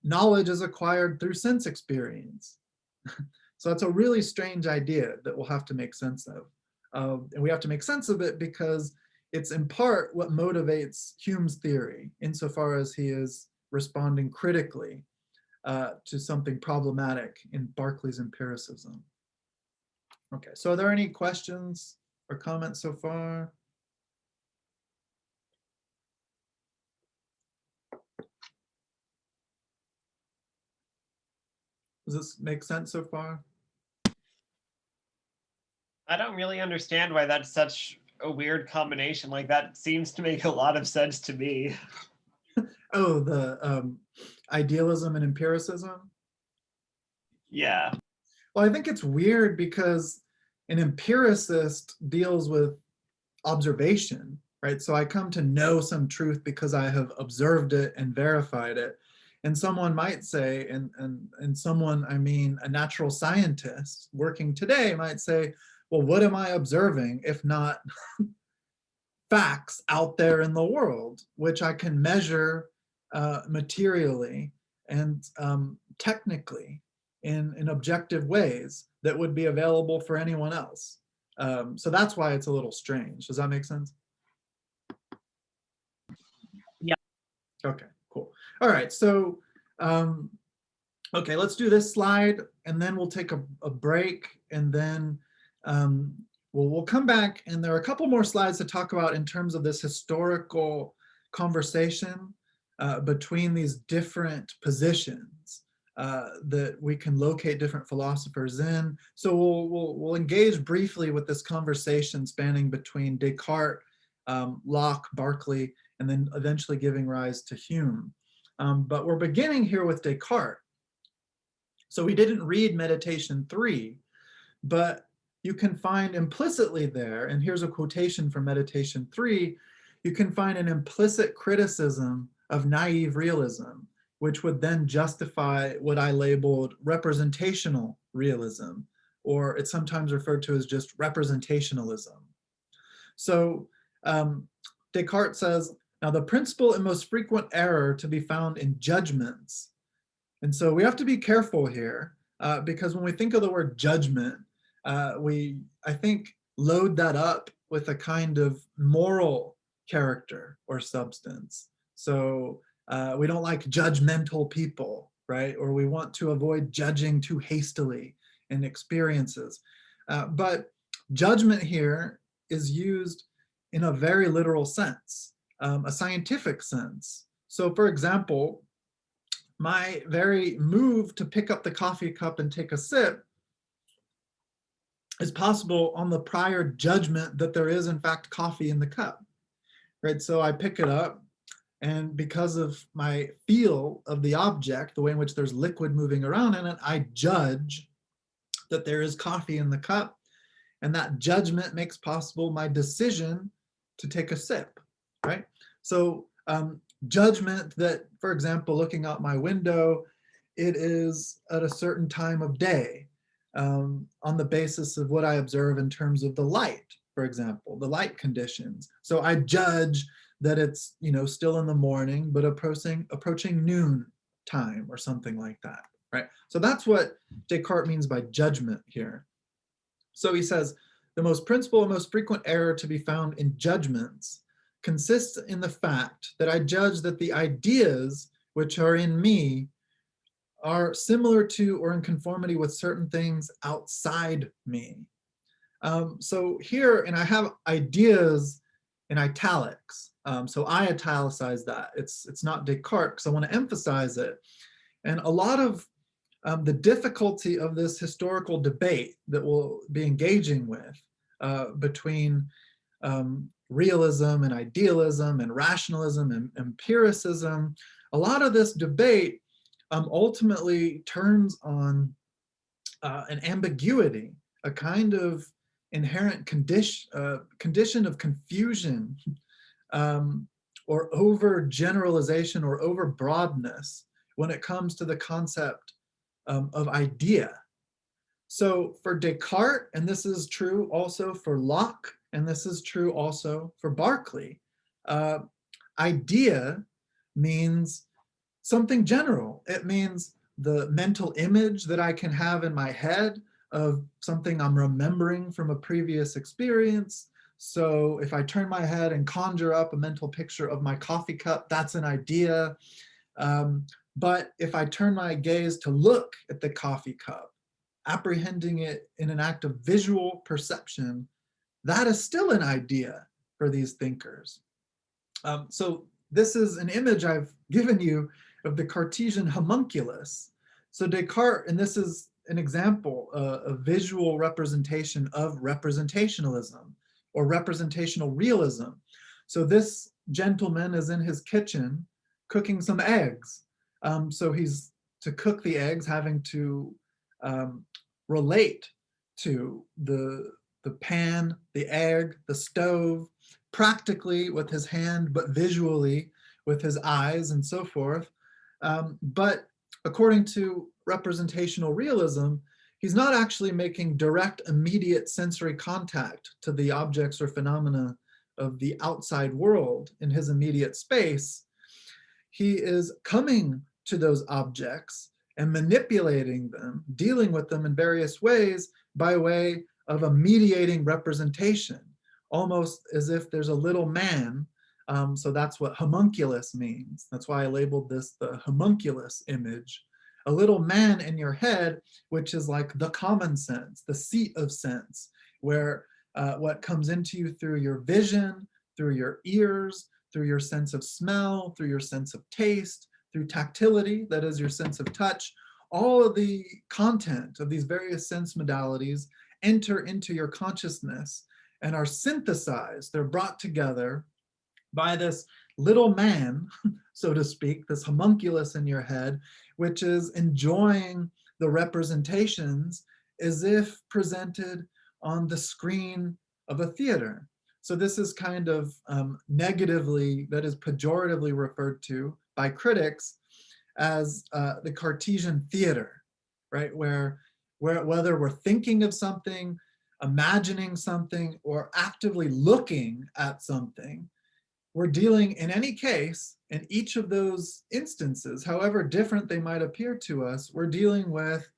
knowledge is acquired through sense experience. So it's a really strange idea that we'll have to make sense of. And we have to make sense of it because it's in part what motivates Hume's theory, insofar as he is responding critically to something problematic in Berkeley's empiricism. Okay, so are there any questions or comments so far? Does this make sense so far? I don't really understand why that's such a weird combination. Like, that seems to make a lot of sense to me. Oh, the idealism and empiricism? Yeah. Well, I think it's weird because an empiricist deals with observation, right? So I come to know some truth because I have observed it and verified it. And someone might say, and someone, I mean, a natural scientist working today might say, well, what am I observing if not facts out there in the world, which I can measure materially and technically in objective ways that would be available for anyone else. So that's why it's a little strange. Does that make sense? Yeah. Okay, cool. All right, so, okay, let's do this slide and then we'll take a break, and then we'll come back, and there are a couple more slides to talk about in terms of this historical conversation between these different positions that we can locate different philosophers in. So we'll engage briefly with this conversation spanning between Descartes, Locke, Berkeley, and then eventually giving rise to Hume. But we're beginning here with Descartes. So we didn't read Meditation 3, but you can find implicitly there, and here's a quotation from Meditation 3, you can find an implicit criticism of naive realism, which would then justify what I labeled representational realism, or it's sometimes referred to as just representationalism. So Descartes says, now the principal and most frequent error to be found in judgments. And so we have to be careful here because when we think of the word judgment, we, I think, load that up with a kind of moral character or substance. So we don't like judgmental people, right? Or we want to avoid judging too hastily in experiences. But judgment here is used in a very literal sense, a scientific sense. So for example, my very move to pick up the coffee cup and take a sip is possible on the prior judgment that there is in fact coffee in the cup, right? So I pick it up, and because of my feel of the object, the way in which there's liquid moving around in it, I judge that there is coffee in the cup, and that judgment makes possible my decision to take a sip, right? So judgment that, for example, looking out my window, it is at a certain time of day on the basis of what I observe in terms of the light, for example, the light conditions. So I judge that it's, you know, still in the morning, but approaching noon time or something like that, right? So that's what Descartes means by judgment here. So he says, the most principal and most frequent error to be found in judgments consists in the fact that I judge that the ideas which are in me are similar to or in conformity with certain things outside me. So here, and I have ideas in italics. So I italicize that. It's not Descartes because I want to emphasize it. And a lot of the difficulty of this historical debate that we'll be engaging with between realism and idealism and rationalism and empiricism, a lot of this debate ultimately turns on an ambiguity, a kind of inherent condition of confusion or over generalization or over broadness when it comes to the concept of idea. So for Descartes, and this is true also for Locke, and this is true also for Berkeley, idea means something general. It means the mental image that I can have in my head of something I'm remembering from a previous experience. So if I turn my head and conjure up a mental picture of my coffee cup, that's an idea. But if I turn my gaze to look at the coffee cup, apprehending it in an act of visual perception, that is still an idea for these thinkers. So this is an image I've given you of the Cartesian homunculus. So Descartes, and this is an example, a visual representation of representationalism or representational realism. So this gentleman is in his kitchen cooking some eggs. So he's, to cook the eggs, having to relate to the pan, the egg, the stove, practically with his hand, but visually with his eyes and so forth. But according to representational realism, he's not actually making direct, immediate sensory contact to the objects or phenomena of the outside world in his immediate space. He is coming to those objects and manipulating them, dealing with them in various ways by way of a mediating representation, almost as if there's a little man. So that's what homunculus means. That's why I labeled this the homunculus image. A little man in your head, which is like the common sense, the seat of sense, where what comes into you through your vision, through your ears, through your sense of smell, through your sense of taste, through tactility, that is your sense of touch, all of the content of these various sense modalities enter into your consciousness and are synthesized. They're brought together by this little man, so to speak, this homunculus in your head, which is enjoying the representations as if presented on the screen of a theater. So this is kind of negatively, that is pejoratively referred to by critics as the Cartesian theater, right? Where whether we're thinking of something imagining something, or actively looking at something, we're dealing, in any case, in each of those instances, however different they might appear to us, we're dealing with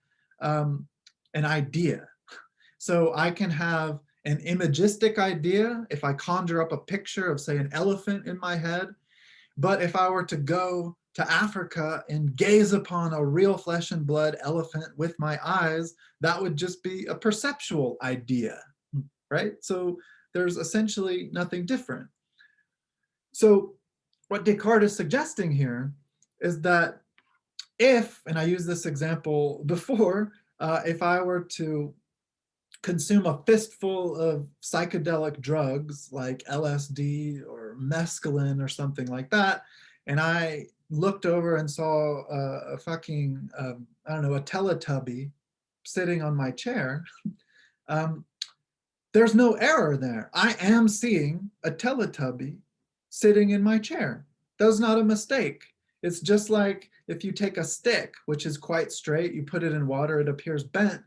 an idea. So I can have an imagistic idea if I conjure up a picture of, say, an elephant in my head. But if I were to go to Africa and gaze upon a real flesh and blood elephant with my eyes, that would just be a perceptual idea, right? So there's essentially nothing different. So what Descartes is suggesting here is that if, and I used this example before, if I were to consume a fistful of psychedelic drugs like LSD or mescaline or something like that, and I looked over and saw a fucking, I don't know, a Teletubby sitting on my chair, there's no error there. I am seeing a Teletubby sitting in my chair. That's not a mistake. It's just like if you take a stick, which is quite straight, you put it in water, it appears bent.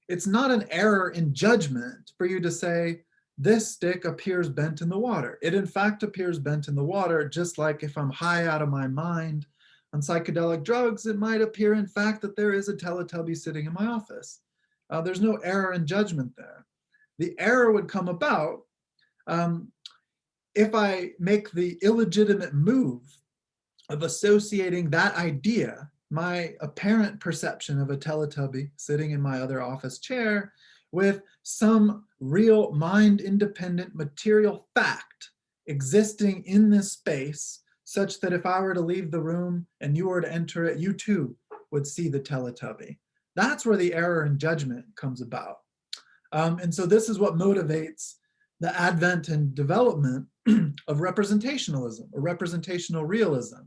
It's not an error in judgment for you to say, this stick appears bent in the water. It in fact appears bent in the water, just like if I'm high out of my mind on psychedelic drugs, it might appear in fact that there is a Teletubby sitting in my office. There's no error in judgment there. The error would come about if I make the illegitimate move of associating that idea, my apparent perception of a Teletubby sitting in my other office chair, with some real mind-independent material fact existing in this space, such that if I were to leave the room and you were to enter it, you too would see the Teletubby. That's where the error in judgment comes about. And so this is what motivates the advent and development of representationalism or representational realism.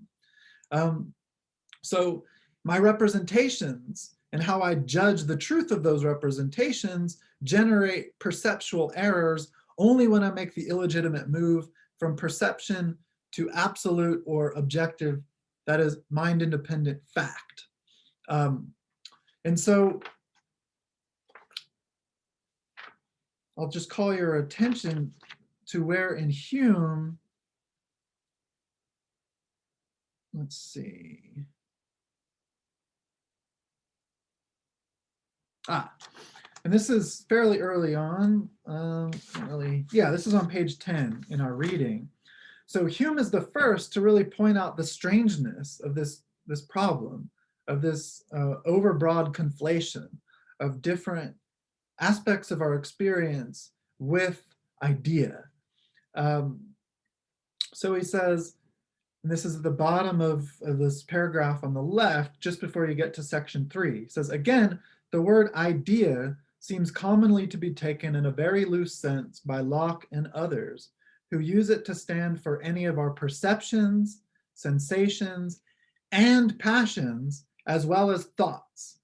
So my representations and how I judge the truth of those representations generate perceptual errors only when I make the illegitimate move from perception to absolute or objective, that is, mind-independent fact. And so I'll just call your attention to where in Hume, let's see. And this is fairly early on. This is on page 10 in our reading. So Hume is the first to really point out the strangeness of this problem, of this overbroad conflation of different aspects of our experience with idea. So he says, and this is at the bottom of this paragraph on the left, just before you get to section 3. He says, again, the word idea seems commonly to be taken in a very loose sense by Locke and others, who use it to stand for any of our perceptions, sensations, and passions, as well as thoughts.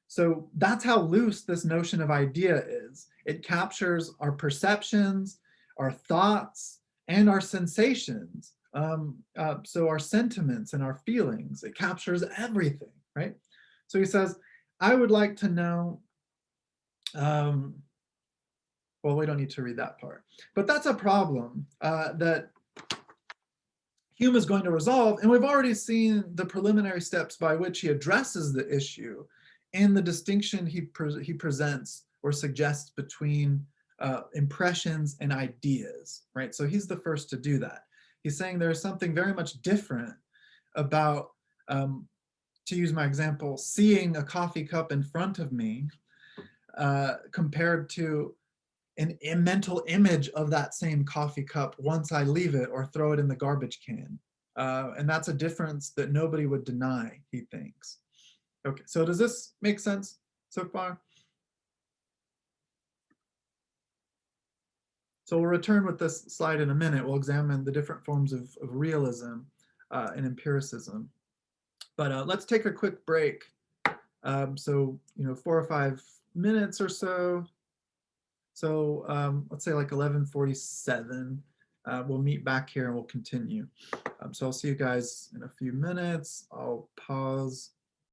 So that's how loose this notion of idea is. It captures our perceptions, our thoughts, and our sensations. So our sentiments and our feelings, it captures everything, right? So he says, I would like to know, well, we don't need to read that part, but that's a problem that Hume is going to resolve. And we've already seen the preliminary steps by which he addresses the issue and the distinction he presents or suggests between impressions and ideas, right? So he's the first to do that. He's saying there's something very much different about, to use my example, seeing a coffee cup in front of me compared to a mental image of that same coffee cup once I leave it or throw it in the garbage can. And that's a difference that nobody would deny, he thinks. Okay, so does this make sense so far? So we'll return with this slide in a minute. We'll examine the different forms of realism and empiricism. But let's take a quick break. So, 4 or 5 minutes or so. So let's say like 11:47. We'll meet back here and we'll continue. So I'll see you guys in a few minutes. I'll pause